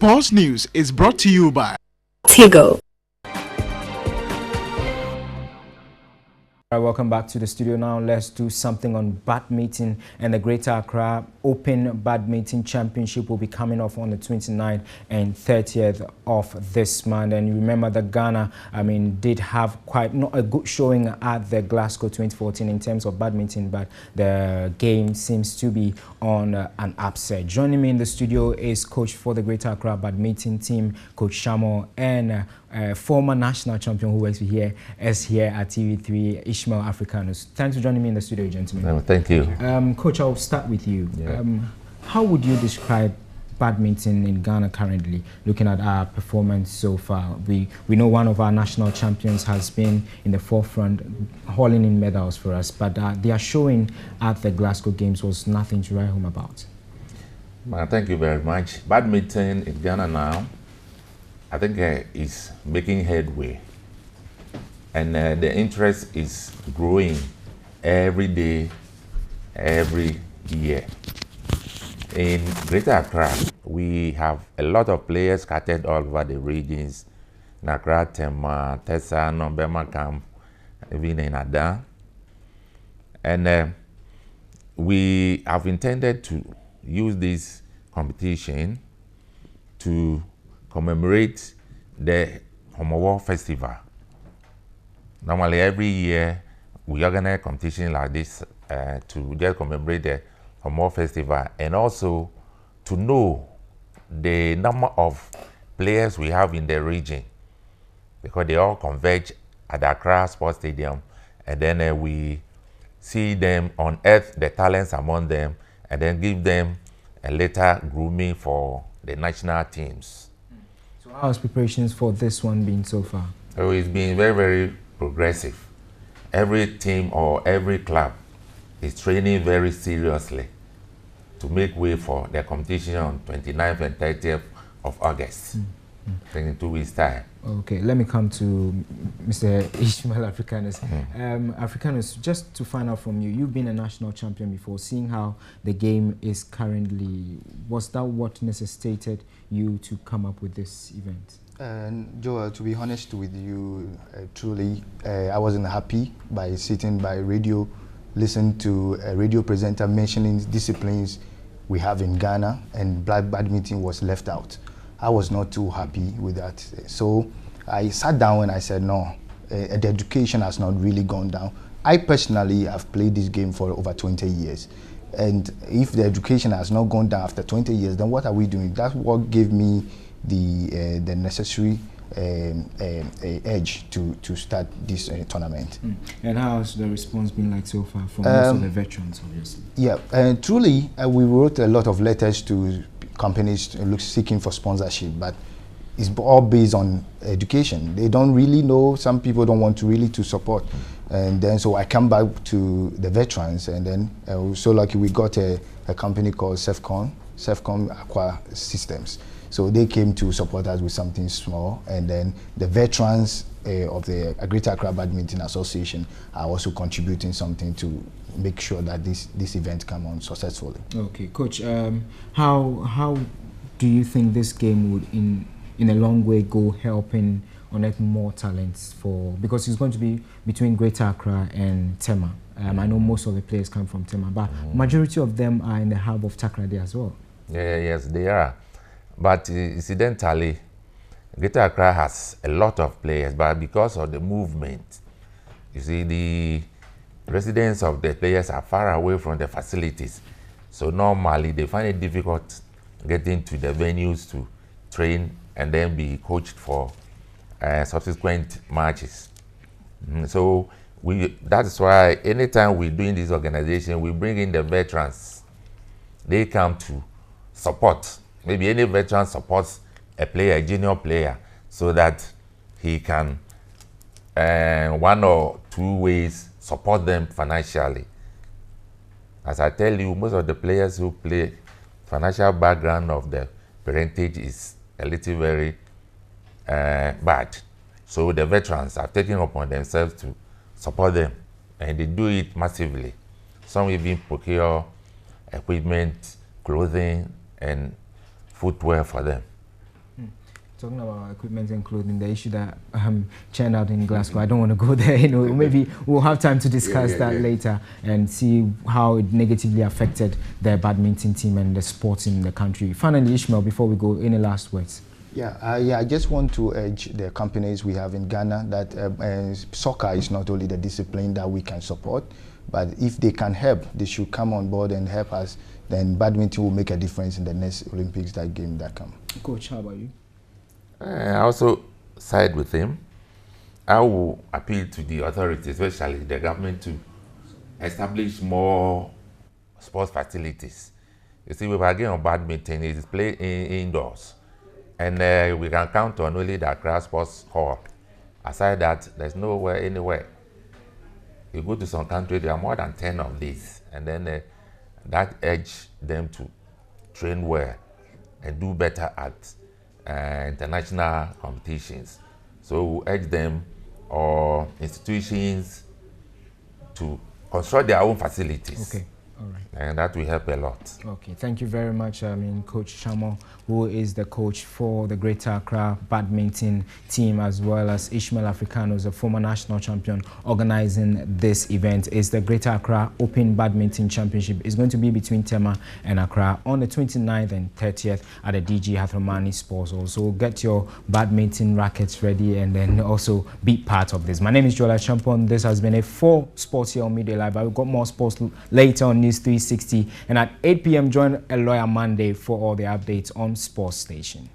Sports News is brought to you by Tigo. Welcome back to the studio. Now let's do something on badminton, and the Greater Accra Open Badminton Championship will be coming off on the 29th and 30th of this month. And remember that Ghana, did have quite not a good showing at the Glasgow 2014 in terms of badminton, but the game seems to be on an upset. Joining me in the studio is coach for the Greater Accra Badminton team, Coach Shamo, and former national champion who works here at TV3, Ishmael Africanus. Thanks for joining me in the studio, gentlemen. Thank you. Coach, I'll start with you. Yeah. How would you describe badminton in Ghana currently, looking at our performance so far? We know one of our national champions has been in the forefront, hauling in medals for us, but their showing at the Glasgow Games was nothing to write home about. Thank you very much. Badminton in Ghana now, I think is making headway, and the interest is growing every day, every year. In Greater Accra, we have a lot of players scattered all over the regions: Accra, Tema, Tessa, Nobema Camp, even in Ada. And we have intended to use this competition to commemorate the Homowo Festival. Normally every year we organize a competition like this to just commemorate the Homowo Festival, and also to know the number of players we have in the region, because they all converge at the Accra Sports Stadium, and then we see them, unearth the talents among them, and then give them a later grooming for the national teams. So how has preparations for this one been so far? So it's been very, very progressive. Every team or every club is training very seriously to make way for the competition on 29th and 30th of August, in 2 weeks' time. Okay, let me come to Mr. Ishmael Africanus. Africanus, just to find out from you, you've been a national champion before. Seeing how the game is currently, was that what necessitated you to come up with this event? Joel, to be honest with you, truly, I wasn't happy by sitting by radio, listening to a radio presenter mentioning disciplines we have in Ghana, and black badminton was left out. I was not too happy with that. So I sat down and I said, no, the education has not really gone down. I personally have played this game for over 20 years. And if the education has not gone down after 20 years, then what are we doing? That's what gave me the necessary edge to start this tournament. And how has the response been like so far from most of the veterans, obviously? Yeah, and truly, we wrote a lot of letters to companies seeking for sponsorship, but it's all based on education. They don't really know. Some people don't want to really to support. And then so I come back to the veterans, and then we're so lucky we got a company called Sefcon Aqua Systems. So they came to support us with something small, and then the veterans of the Greater Accra Badminton Association are also contributing something to make sure that this event come on successfully. Okay, Coach, how do you think this game would in a long way go helping unearth more talents for, because it's going to be between Greater Accra and Tema. I know most of the players come from Tema, but majority of them are in the hub of Takoradi as well. Yes, they are. But incidentally, Greater Accra has a lot of players, but because of the movement, you see, the residents of the players are far away from the facilities. So normally they find it difficult getting to the venues to train and then be coached for subsequent matches. So that's why anytime we're doing this organization, we bring in the veterans. They come to support. Maybe any veteran supports a player, a junior player, so that he can, one or two ways, support them financially. As I tell you, most of the players who play, financial background of the parentage is a little very bad. So the veterans have taken upon themselves to support them, and they do it massively. Some even procure equipment, clothing, and footwear for them. Talking about equipment and clothing, the issue that churned out in Glasgow, I don't want to go there. You know, maybe we'll have time to discuss that later and see how it negatively affected the badminton team and the sports in the country. Finally, Ishmael, before we go, any last words? I just want to urge the companies we have in Ghana that soccer is not only the discipline that we can support, but if they can help, they should come on board and help us. Then badminton will make a difference in the next Olympics that come. Coach, how about you? I also side with him. I will appeal to the authorities, especially the government, to establish more sports facilities. You see, we're again on badminton, it is played indoors. And we can count on only the Accra Sports Hall. Aside that, there's nowhere, anywhere. You go to some countries, there are more than 10 of these. And then that urge them to train well and do better at international competitions. So we urge them or institutions to construct their own facilities. Okay, all right. And that will help a lot. Okay, thank you very much. Coach Shamo, who is the coach for the Greater Accra badminton team, as well as Ishmael Africanos, a former national champion, organizing this event. Is the Greater Accra Open Badminton Championship. It's going to be between Tema and Accra on the 29th and 30th at the DG Hathromani Sports Hall. So get your badminton rackets ready and then also be part of this. My name is Jola Champon. This has been a 4 Sports here on Media Live. I've got more sports later on News 360. And at 8 p.m. join a Lawyer Monday for all the updates on Sports Station.